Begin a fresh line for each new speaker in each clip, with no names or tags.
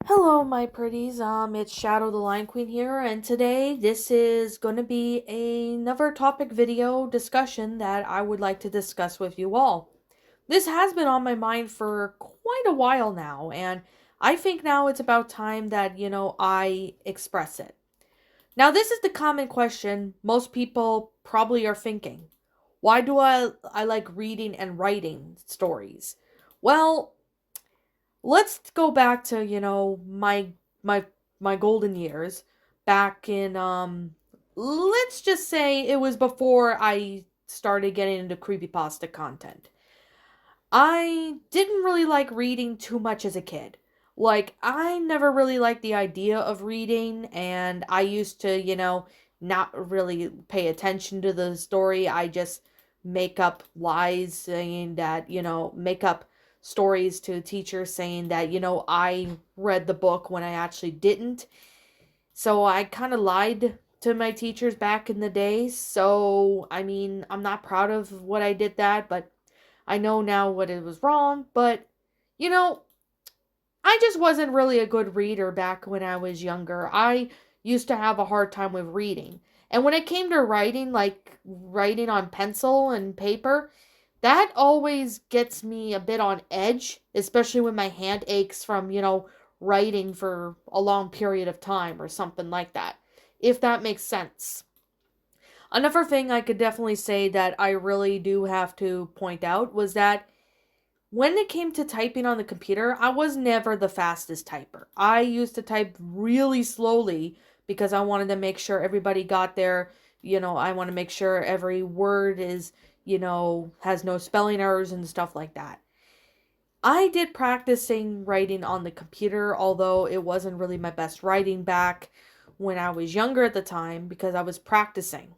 Hello, my pretties. It's Shadow the Lion Queen here, and today this is going to be another topic video discussion that I would like to discuss with you all. This has been on my mind for quite a while now, and I think now it's about time that, I express it. Now, this is the common question most people probably are thinking. Why do I like reading and writing stories? Well, let's go back to my my golden years back in let's just say it was before I started getting into creepypasta content. I didn't really like reading too much as a kid. Like, I never really liked the idea of reading, and I used to, not really pay attention to the story. I just make up lies saying that, make up stories to teachers saying that, I read the book when I actually didn't. So I kind of lied to my teachers back in the day. So, I mean, I'm not proud of what I did that, but I know now what it was wrong, but you know, I just wasn't really a good reader back when I was younger. I used to have a hard time with reading. And when it came to writing, like writing on pencil and paper, that always gets me a bit on edge, especially when my hand aches from, writing for a long period of time or something like that. If that makes sense. Another thing I could definitely say that I really do have to point out was that when it came to typing on the computer, I was never the fastest typer. I used to type really slowly because I wanted to make sure everybody got there. I want to make sure every word is, has no spelling errors and stuff like that. I did practicing writing on the computer, although it wasn't really my best writing back when I was younger at the time because I was practicing.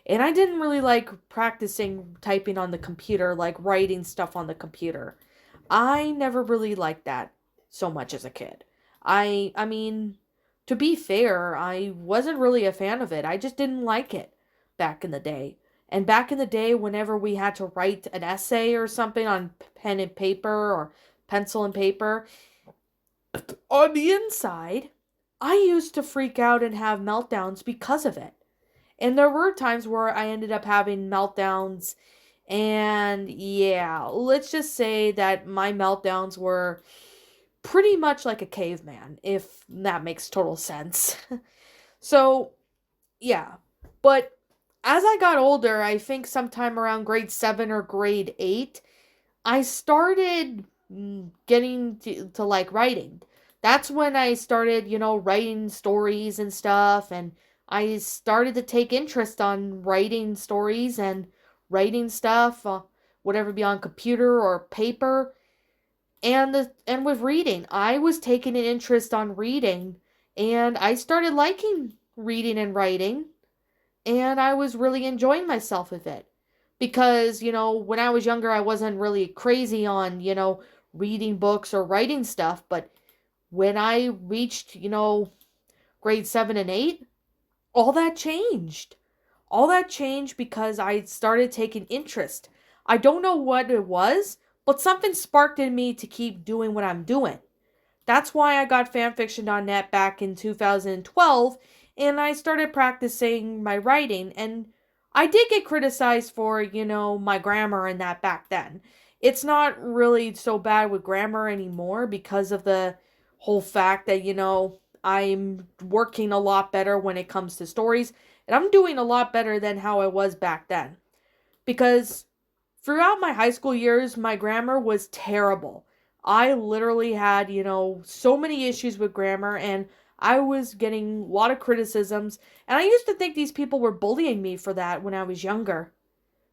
And I didn't really like practicing typing on the computer, like writing stuff on the computer. I never really liked that so much as a kid. I mean, to be fair, I wasn't really a fan of it. I just didn't like it back in the day. And back in the day, whenever we had to write an essay or something on pen and paper or pencil and paper, on the inside, I used to freak out and have meltdowns because of it. And there were times where I ended up having meltdowns. And yeah, let's just say that my meltdowns were pretty much like a caveman, if that makes total sense. So, yeah. But as I got older, I think sometime around grade 7 or grade 8, I started getting to like writing. That's when I started, writing stories and stuff, and I started to take interest on writing stories and writing stuff, whatever be on computer or paper. And with reading, I was taking an interest on reading, and I started liking reading and writing, and I was really enjoying myself with it. Because, when I was younger, I wasn't really crazy on, reading books or writing stuff. But when I reached, grade 7 and 8, all that changed. All that changed because I started taking interest. I don't know what it was, but something sparked in me to keep doing what I'm doing. That's why I got fanfiction.net back in 2012, and I started practicing my writing. And I did get criticized for, my grammar and that back then. It's not really so bad with grammar anymore because of the whole fact that, I'm working a lot better when it comes to stories, and I'm doing a lot better than how I was back then. Because throughout my high school years, my grammar was terrible. I literally had, so many issues with grammar, and I was getting a lot of criticisms, and I used to think these people were bullying me for that when I was younger.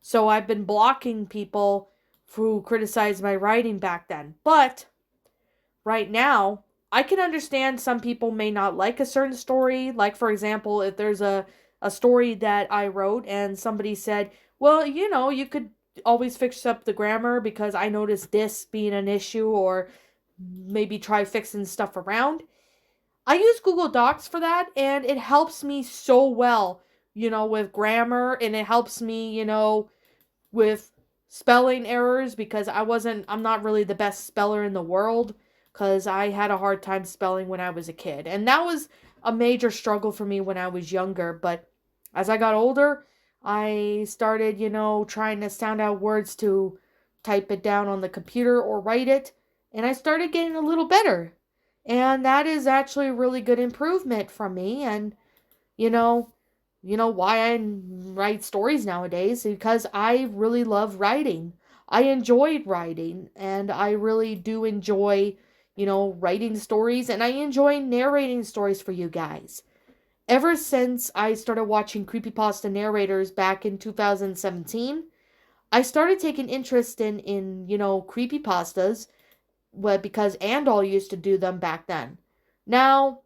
So I've been blocking people who criticized my writing back then. But right now, I can understand some people may not like a certain story. Like, for example, if there's a story that I wrote and somebody said, well, you could always fix up the grammar because I noticed this being an issue, or maybe try fixing stuff around. I use Google Docs for that, and it helps me so well, with grammar, and it helps me, with spelling errors because I'm not really the best speller in the world because I had a hard time spelling when I was a kid. And that was a major struggle for me when I was younger. But as I got older, I started, trying to sound out words to type it down on the computer or write it. And I started getting a little better. And that is actually a really good improvement from me. And, you know, why I write stories nowadays because I really love writing. I enjoyed writing and I really do enjoy, writing stories and I enjoy narrating stories for you guys. Ever since I started watching creepypasta narrators back in 2017, I started taking interest in creepypastas because Andal used to do them back then. Now,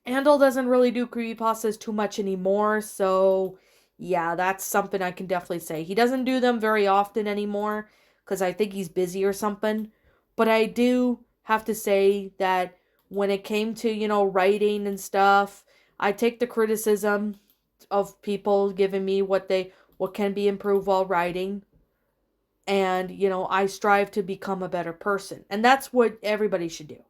Andal doesn't really do creepypastas too much anymore, so yeah, that's something I can definitely say. He doesn't do them very often anymore because I think he's busy or something. But I do have to say that when it came to, writing and stuff, I take the criticism of people giving me what can be improved while writing. And, I strive to become a better person. And that's what everybody should do.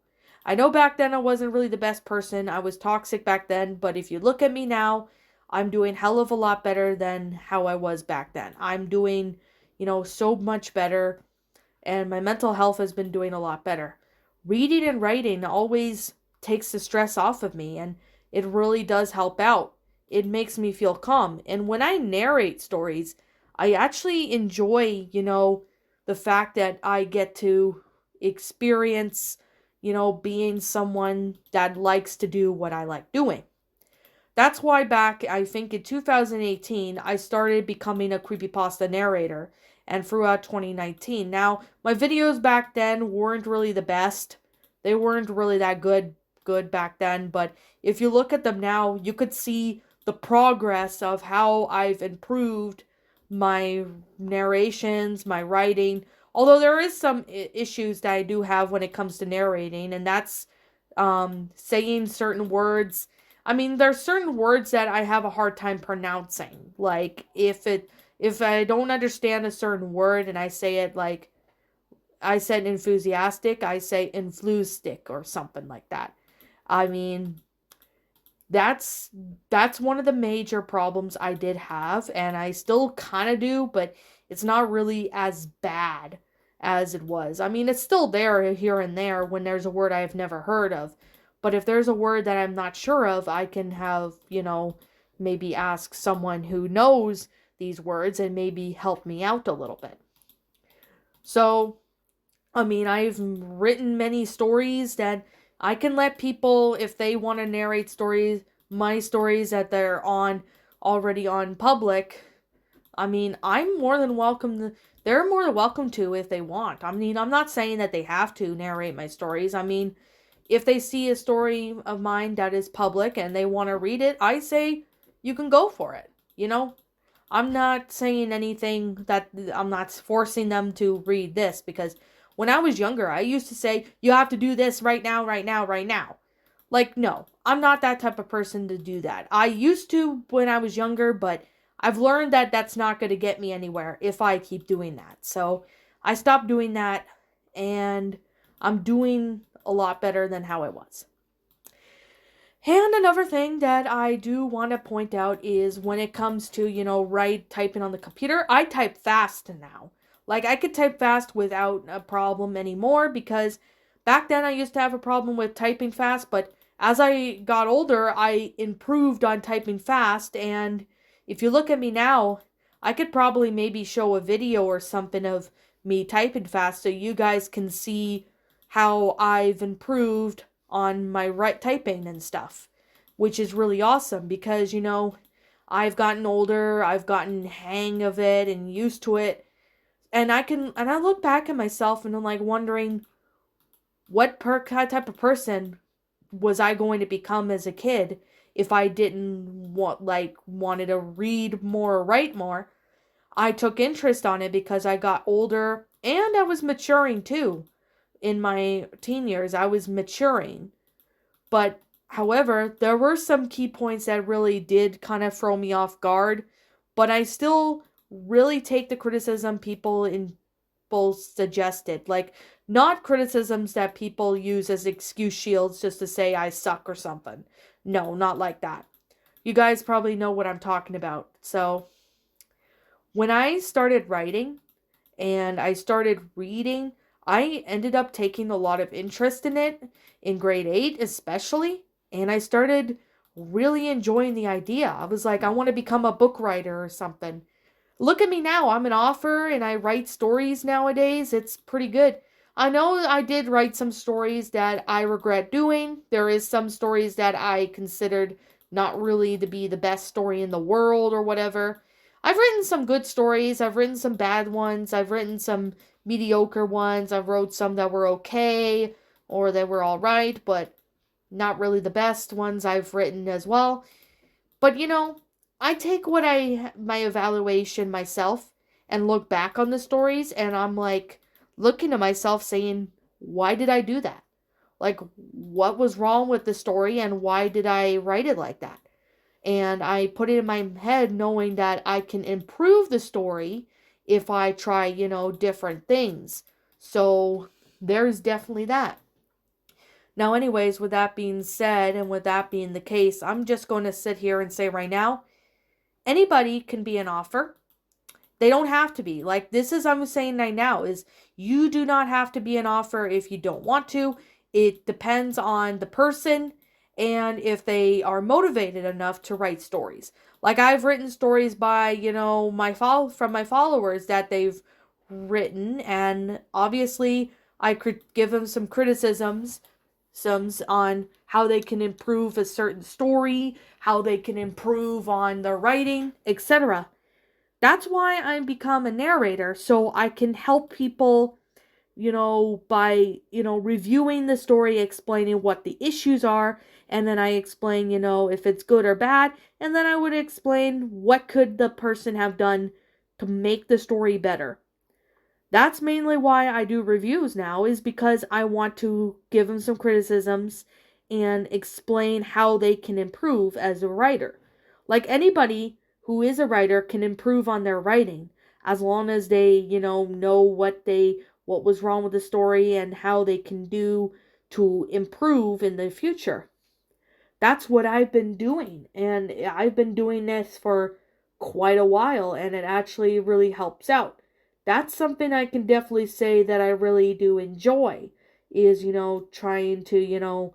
I know back then I wasn't really the best person. I was toxic back then, but if you look at me now, I'm doing hell of a lot better than how I was back then. I'm doing, so much better, and my mental health has been doing a lot better. Reading and writing always takes the stress off of me, and it really does help out. It makes me feel calm. And when I narrate stories, I actually enjoy, the fact that I get to experience, being someone that likes to do what I like doing. That's why back, I think in 2018, I started becoming a creepypasta narrator and throughout 2019. Now, my videos back then weren't really the best. They weren't really that good back then, but if you look at them now, you could see the progress of how I've improved my narrations, my writing. Although there is some issues that I do have when it comes to narrating, and that's saying certain words. I mean, there's certain words that I have a hard time pronouncing. Like if I don't understand a certain word and I say it like I said enthusiastic, I say influstic or something like that. I mean, that's one of the major problems I did have and I still kind of do, but it's not really as bad as it was. I mean, it's still there here and there when there's a word I've never heard of. But if there's a word that I'm not sure of, I can have, maybe ask someone who knows these words and maybe help me out a little bit. So, I mean, I've written many stories that I can let people, if they want to narrate stories, my stories that they're already on public. I mean, I'm more than welcome to, they're more than welcome to if they want. I mean, I'm not saying that they have to narrate my stories. I mean, if they see a story of mine that is public and they want to read it, I say you can go for it. I'm not saying anything that I'm not forcing them to read this because when I was younger, I used to say, you have to do this right now, right now, right now. Like, no, I'm not that type of person to do that. I used to when I was younger, but I've learned that that's not going to get me anywhere if I keep doing that. So I stopped doing that and I'm doing a lot better than how I was. And another thing that I do want to point out is when it comes to, typing on the computer, I type fast now. Like, I could type fast without a problem anymore because back then I used to have a problem with typing fast, but as I got older, I improved on typing fast, and if you look at me now, I could probably maybe show a video or something of me typing fast so you guys can see how I've improved on my right typing and stuff, which is really awesome because, I've gotten older, I've gotten hang of it and used to it, and I look back at myself and I'm like wondering what type of person was I going to become as a kid if I didn't wanted to read more or write more. I took interest on it because I got older and I was maturing too. In my teen years, I was maturing. But, however, there were some key points that really did kind of throw me off guard. But I still really take the criticism people suggested. Like, not criticisms that people use as excuse shields just to say I suck or something. No, not like that. You guys probably know what I'm talking about. So, when I started writing and I started reading, I ended up taking a lot of interest in it in grade 8 especially, and I started really enjoying the idea. I was like, I want to become a book writer or something. Look at me now. I'm an author and I write stories nowadays. It's pretty good. I know I did write some stories that I regret doing. There is some stories that I considered not really to be the best story in the world or whatever. I've written some good stories. I've written some bad ones. I've written some mediocre ones. I've wrote some that were okay or that were all right, but not really the best ones I've written as well. But I take my evaluation myself and look back on the stories and I'm like looking to myself saying, why did I do that? Like, what was wrong with the story and why did I write it like that? And I put it in my head knowing that I can improve the story if I try, different things. So there's definitely that. Now, anyways, with that being said and with that being the case, I'm just going to sit here and say right now, anybody can be an author. They don't have to be. Like, this is, I'm saying right now, is you do not have to be an author if you don't want to. It depends on the person and if they are motivated enough to write stories. Like, I've written stories by, from my followers that they've written, and obviously I could give them some criticisms on how they can improve a certain story, how they can improve on their writing, etc. That's why I become a narrator, so I can help people, by, reviewing the story, explaining what the issues are, and then I explain, if it's good or bad, and then I would explain what could the person have done to make the story better. That's mainly why I do reviews now, is because I want to give them some criticisms and explain how they can improve as a writer. Like, anybody who is a writer can improve on their writing as long as they, know what was wrong with the story and how they can do to improve in the future. That's what I've been doing, and I've been doing this for quite a while, and it actually really helps out. That's something I can definitely say that I really do enjoy, is, trying to,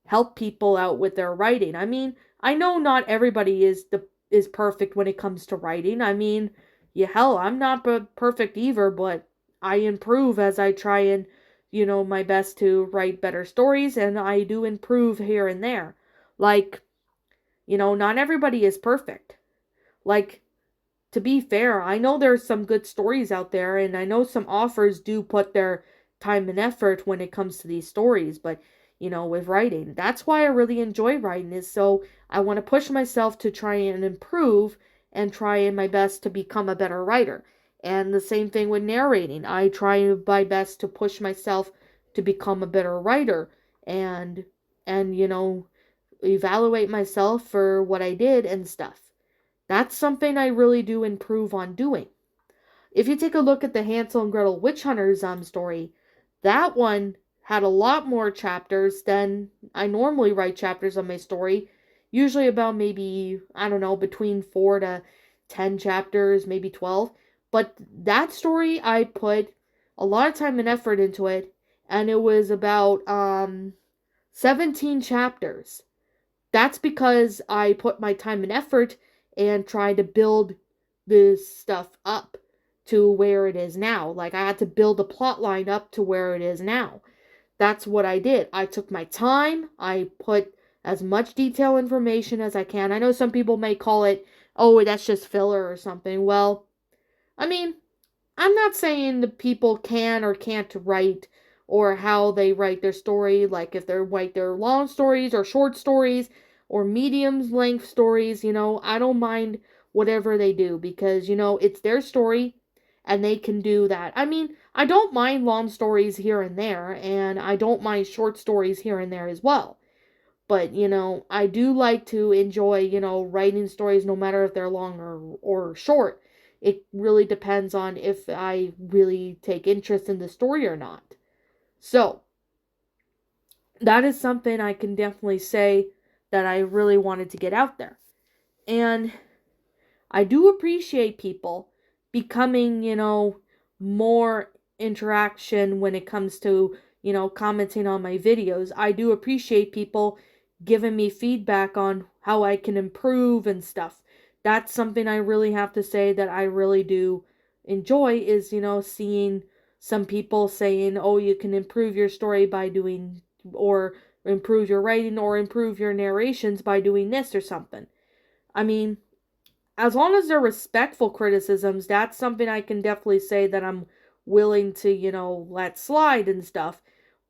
help people out with their writing. I mean, I know not everybody is perfect when it comes to writing. I mean, yeah, hell, I'm not perfect either, but I improve as I try and, my best to write better stories, and I do improve here and there. Like, not everybody is perfect. Like, to be fair, I know there's some good stories out there, and I know some authors do put their time and effort when it comes to these stories, but, with writing, that's why I really enjoy writing, is so I want to push myself to try and improve and try my best to become a better writer. And the same thing with narrating. I try my best to push myself to become a better writer and evaluate myself for what I did and stuff. That's something I really do improve on doing. If you take a look at the Hansel and Gretel Witch Hunters story, that one had a lot more chapters than I normally write chapters on my story. Usually about maybe, I don't know, between 4 to 10 chapters, maybe 12. But that story, I put a lot of time and effort into it, and it was about 17 chapters. That's because I put my time and effort and tried to build this stuff up to where it is now. Like, I had to build a plot line up to where it is now. That's what I did. I took my time. I put as much detailed information as I can. I know some people may call it, oh, that's just filler or something. Well, I mean, I'm not saying the people can or can't write or how they write their story, like if they're write their long stories or short stories or medium length stories, I don't mind whatever they do because, it's their story and they can do that. I mean, I don't mind long stories here and there, and I don't mind short stories here and there as well. But, I do like to enjoy, writing stories no matter if they're long or short. It really depends on if I really take interest in the story or not. So, that is something I can definitely say that I really wanted to get out there. And I do appreciate people becoming, more interaction when it comes to, commenting on my videos. I do appreciate people giving me feedback on how I can improve and stuff. That's something I really have to say that I really do enjoy is, seeing some people saying, oh, you can improve your story by doing, or improve your writing, or improve your narrations by doing this or something. I mean, as long as they're respectful criticisms, that's something I can definitely say that I'm willing to, let slide and stuff.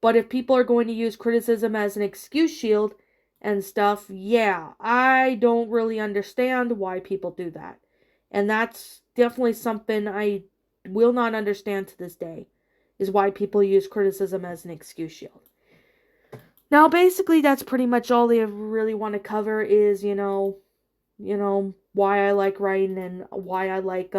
But if people are going to use criticism as an excuse shield and stuff, yeah, I don't really understand why people do that. And that's definitely something I will not understand to this day, is why people use criticism as an excuse shield. Now, basically, that's pretty much all they really want to cover is, why I like writing and why I like,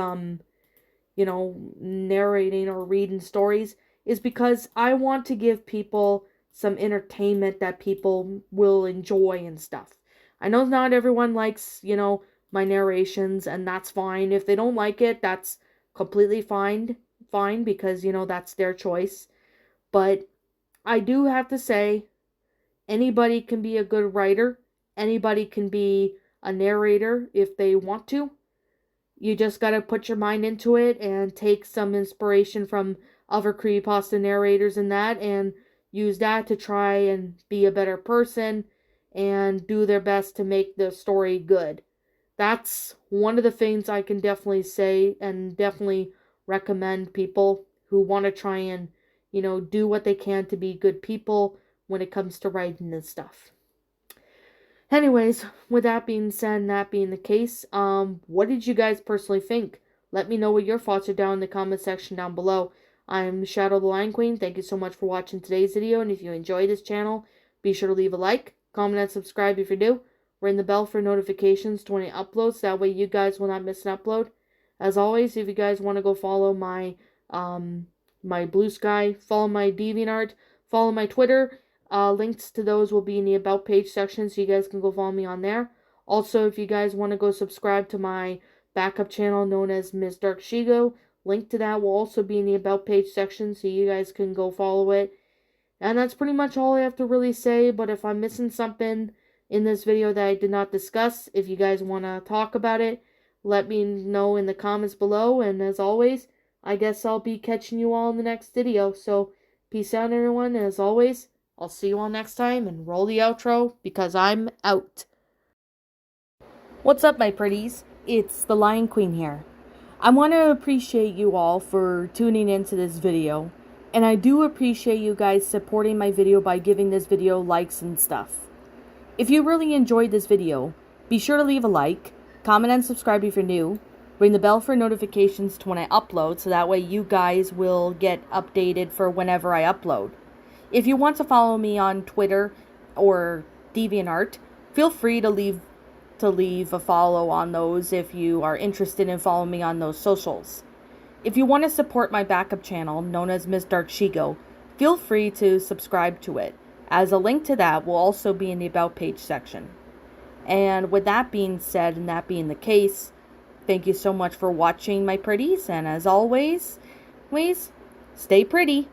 narrating or reading stories, is because I want to give people some entertainment that people will enjoy and stuff. I know not everyone likes, my narrations, and that's fine. If they don't like it, that's completely fine, because, that's their choice. But I do have to say, anybody can be a good writer. Anybody can be a narrator if they want to. You just gotta put your mind into it and take some inspiration from other creepypasta narrators and that, and use that to try and be a better person and do their best to make the story good. That's one of the things I can definitely say and definitely recommend people who want to try and, do what they can to be good people when it comes to writing and stuff. Anyways, with that being said and that being the case, what did you guys personally think? Let me know what your thoughts are down in the comment section down below. I'm Shadow the Lion Queen. Thank you so much for watching today's video, and if you enjoy this channel, be sure to leave a like, comment, and subscribe if you're new. Ring the bell for notifications to when it uploads, that way you guys will not miss an upload. As always, if you guys want to go follow my, my Blue Sky, follow my DeviantArt, follow my Twitter, links to those will be in the About page section, so you guys can go follow me on there. Also, if you guys want to go subscribe to my backup channel known as Ms. Dark Shigo, link to that will also be in the About page section, so you guys can go follow it. And that's pretty much all I have to really say, but if I'm missing something in this video that I did not discuss, if you guys want to talk about it, let me know in the comments below, and as always, I guess I'll be catching you all in the next video. So, peace out everyone, and as always, I'll see you all next time, and roll the outro, because I'm out. What's up, my pretties? It's the Lion Queen here. I want to appreciate you all for tuning into this video, and I do appreciate you guys supporting my video by giving this video likes and stuff. If you really enjoyed this video, be sure to leave a like, comment and subscribe if you're new, ring the bell for notifications to when I upload, so that way you guys will get updated for whenever I upload. If you want to follow me on Twitter or DeviantArt, feel free to leave a follow on those if you are interested in following me on those socials. If you want to support my backup channel, known as Ms. Dark Shigo, feel free to subscribe to it, as a link to that will also be in the About page section. And with that being said, and that being the case, thank you so much for watching, my pretties, and as always, please stay pretty.